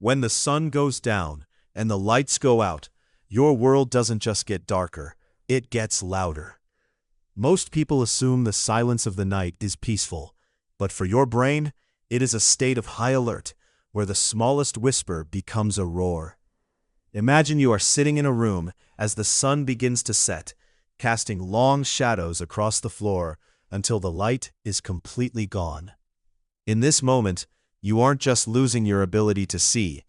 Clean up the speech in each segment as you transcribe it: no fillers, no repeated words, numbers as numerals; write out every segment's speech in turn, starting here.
When the sun goes down and the lights go out, your world doesn't just get darker, it gets louder. Most people assume the silence of the night is peaceful, but for your brain, it is a state of high alert, where the smallest whisper becomes a roar. Imagine you are sitting in a room as the sun begins to set, casting long shadows across the floor until the light is completely gone. In this moment, you aren't just losing your ability to see,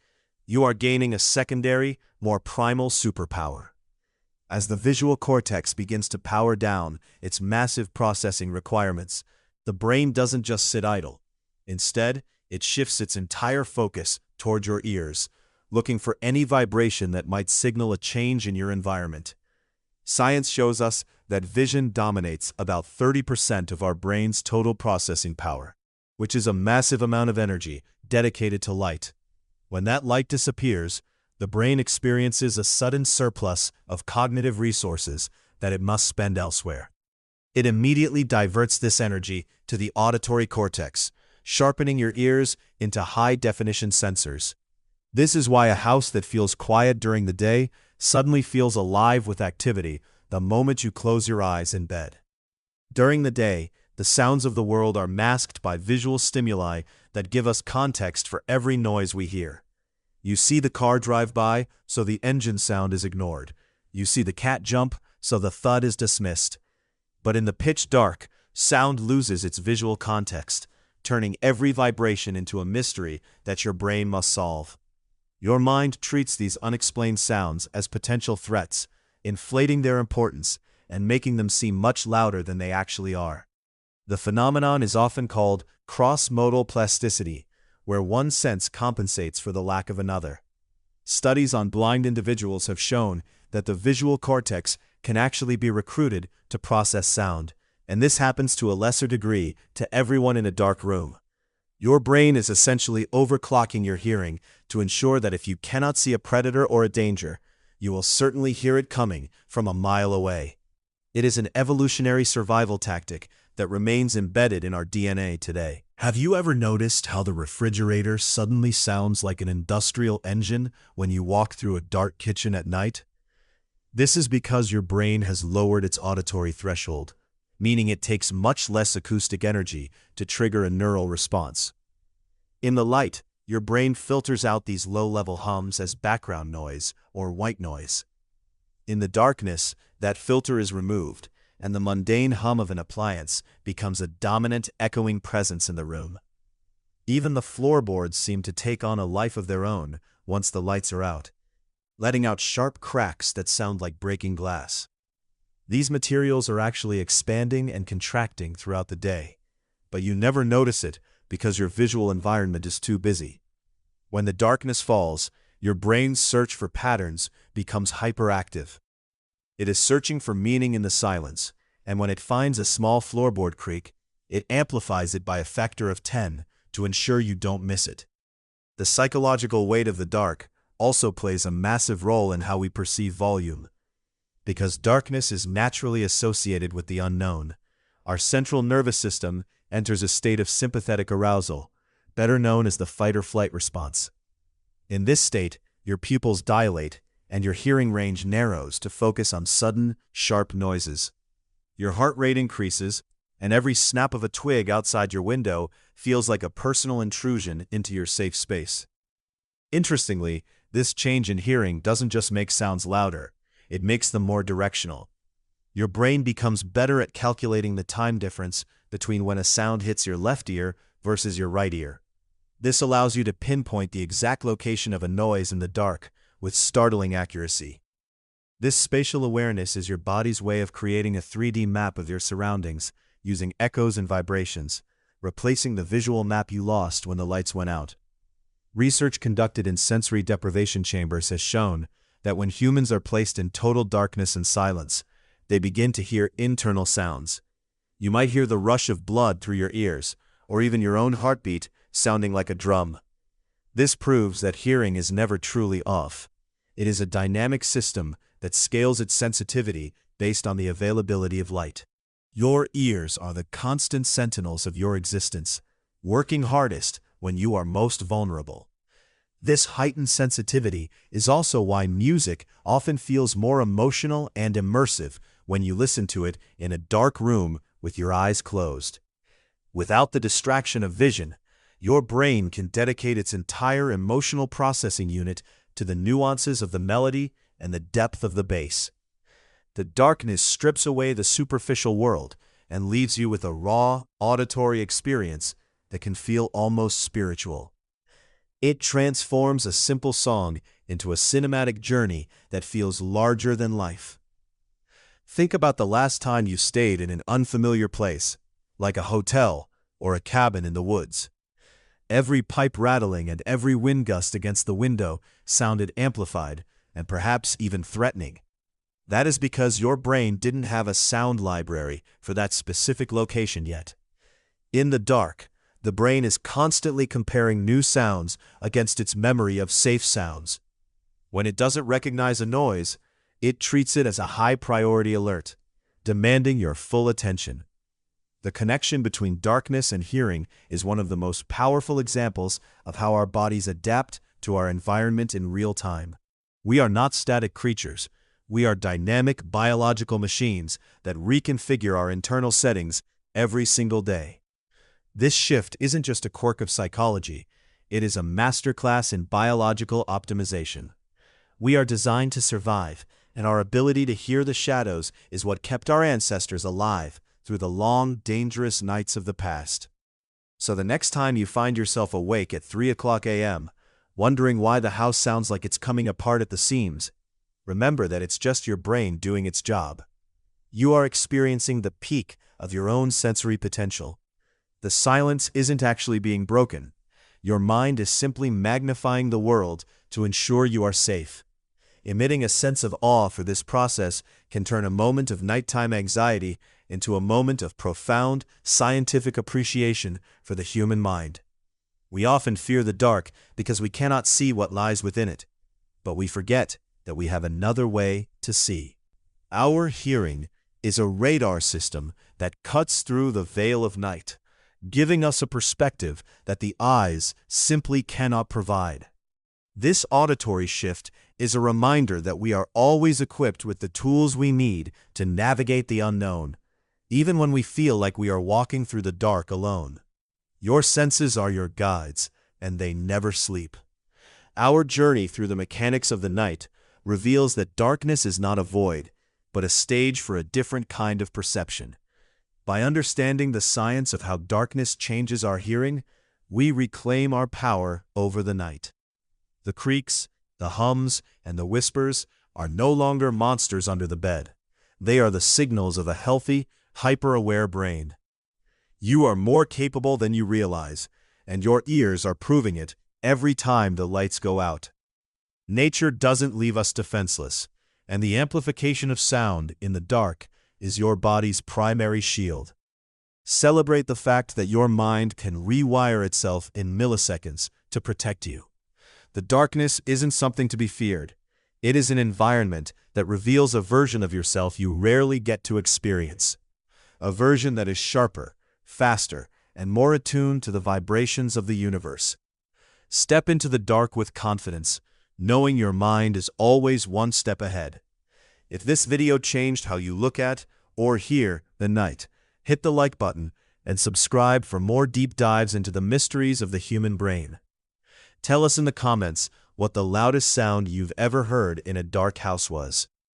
you are gaining a secondary, more primal superpower. As the visual cortex begins to power down its massive processing requirements, the brain doesn't just sit idle. Instead, it shifts its entire focus toward your ears, looking for any vibration that might signal a change in your environment. Science shows us that vision dominates about 30% of our brain's total processing power, which is a massive amount of energy dedicated to light. When that light disappears, the brain experiences a sudden surplus of cognitive resources that it must spend elsewhere. It immediately diverts this energy to the auditory cortex, sharpening your ears into high-definition sensors. This is why a house that feels quiet during the day suddenly feels alive with activity the moment you close your eyes in bed. During the day, the sounds of the world are masked by visual stimuli that give us context for every noise we hear. You see the car drive by, so the engine sound is ignored. You see the cat jump, so the thud is dismissed. But in the pitch dark, sound loses its visual context, turning every vibration into a mystery that your brain must solve. Your mind treats these unexplained sounds as potential threats, inflating their importance and making them seem much louder than they actually are. The phenomenon is often called cross-modal plasticity, where one sense compensates for the lack of another. Studies on blind individuals have shown that the visual cortex can actually be recruited to process sound, and this happens to a lesser degree to everyone in a dark room. Your brain is essentially overclocking your hearing to ensure that if you cannot see a predator or a danger, you will certainly hear it coming from a mile away. It is an evolutionary survival tactic that remains embedded in our DNA today. Have you ever noticed how the refrigerator suddenly sounds like an industrial engine when you walk through a dark kitchen at night? This is because your brain has lowered its auditory threshold, meaning it takes much less acoustic energy to trigger a neural response. In the light, your brain filters out these low-level hums as background noise or white noise. In the darkness, that filter is removed, and the mundane hum of an appliance becomes a dominant, echoing presence in the room. Even the floorboards seem to take on a life of their own once the lights are out, letting out sharp cracks that sound like breaking glass. These materials are actually expanding and contracting throughout the day, but you never notice it because your visual environment is too busy. When the darkness falls, your brain's search for patterns becomes hyperactive. It is searching for meaning in the silence, and when it finds a small floorboard creak, it amplifies it by a factor of 10 to ensure you don't miss it. The psychological weight of the dark also plays a massive role in how we perceive volume. Because darkness is naturally associated with the unknown, our central nervous system enters a state of sympathetic arousal, better known as the fight-or-flight response. In this state, your pupils dilate and your hearing range narrows to focus on sudden, sharp noises. Your heart rate increases, and every snap of a twig outside your window feels like a personal intrusion into your safe space. Interestingly, this change in hearing doesn't just make sounds louder, it makes them more directional. Your brain becomes better at calculating the time difference between when a sound hits your left ear versus your right ear. This allows you to pinpoint the exact location of a noise in the dark with startling accuracy. This spatial awareness is your body's way of creating a 3D map of your surroundings using echoes and vibrations, replacing the visual map you lost when the lights went out. Research conducted in sensory deprivation chambers has shown that when humans are placed in total darkness and silence, they begin to hear internal sounds. You might hear the rush of blood through your ears, or even your own heartbeat sounding like a drum. This proves that hearing is never truly off. It is a dynamic system that scales its sensitivity based on the availability of light. Your ears are the constant sentinels of your existence, working hardest when you are most vulnerable. This heightened sensitivity is also why music often feels more emotional and immersive when you listen to it in a dark room with your eyes closed. Without the distraction of vision, your brain can dedicate its entire emotional processing unit to the nuances of the melody and the depth of the bass. The darkness strips away the superficial world and leaves you with a raw, auditory experience that can feel almost spiritual. It transforms a simple song into a cinematic journey that feels larger than life. Think about the last time you stayed in an unfamiliar place, like a hotel or a cabin in the woods. Every pipe rattling and every wind gust against the window sounded amplified and perhaps even threatening. That is because your brain didn't have a sound library for that specific location yet. In the dark, the brain is constantly comparing new sounds against its memory of safe sounds. When it doesn't recognize a noise, it treats it as a high-priority alert, demanding your full attention. The connection between darkness and hearing is one of the most powerful examples of how our bodies adapt to our environment in real time. We are not static creatures. We are dynamic biological machines that reconfigure our internal settings every single day. This shift isn't just a quirk of psychology, it is a masterclass in biological optimization. We are designed to survive, and our ability to hear the shadows is what kept our ancestors alive through the long, dangerous nights of the past. So the next time you find yourself awake at 3 a.m., wondering why the house sounds like it's coming apart at the seams, remember that it's just your brain doing its job. You are experiencing the peak of your own sensory potential. The silence isn't actually being broken. Your mind is simply magnifying the world to ensure you are safe. Emitting a sense of awe for this process can turn a moment of nighttime anxiety into a moment of profound scientific appreciation for the human mind. We often fear the dark because we cannot see what lies within it, but we forget that we have another way to see. Our hearing is a radar system that cuts through the veil of night, giving us a perspective that the eyes simply cannot provide. This auditory shift is a reminder that we are always equipped with the tools we need to navigate the unknown, even when we feel like we are walking through the dark alone. Your senses are your guides, and they never sleep. Our journey through the mechanics of the night reveals that darkness is not a void, but a stage for a different kind of perception. By understanding the science of how darkness changes our hearing, we reclaim our power over the night. The creaks, the hums, and the whispers are no longer monsters under the bed. They are the signals of a healthy, hyper-aware brain. You are more capable than you realize, and your ears are proving it every time the lights go out. Nature doesn't leave us defenseless, and the amplification of sound in the dark is your body's primary shield. Celebrate the fact that your mind can rewire itself in milliseconds to protect you. The darkness isn't something to be feared. It is an environment that reveals a version of yourself you rarely get to experience. A version that is sharper, faster, and more attuned to the vibrations of the universe. Step into the dark with confidence, knowing your mind is always one step ahead. If this video changed how you look at or hear the night, hit the like button and subscribe for more deep dives into the mysteries of the human brain. Tell us in the comments what the loudest sound you've ever heard in a dark house was.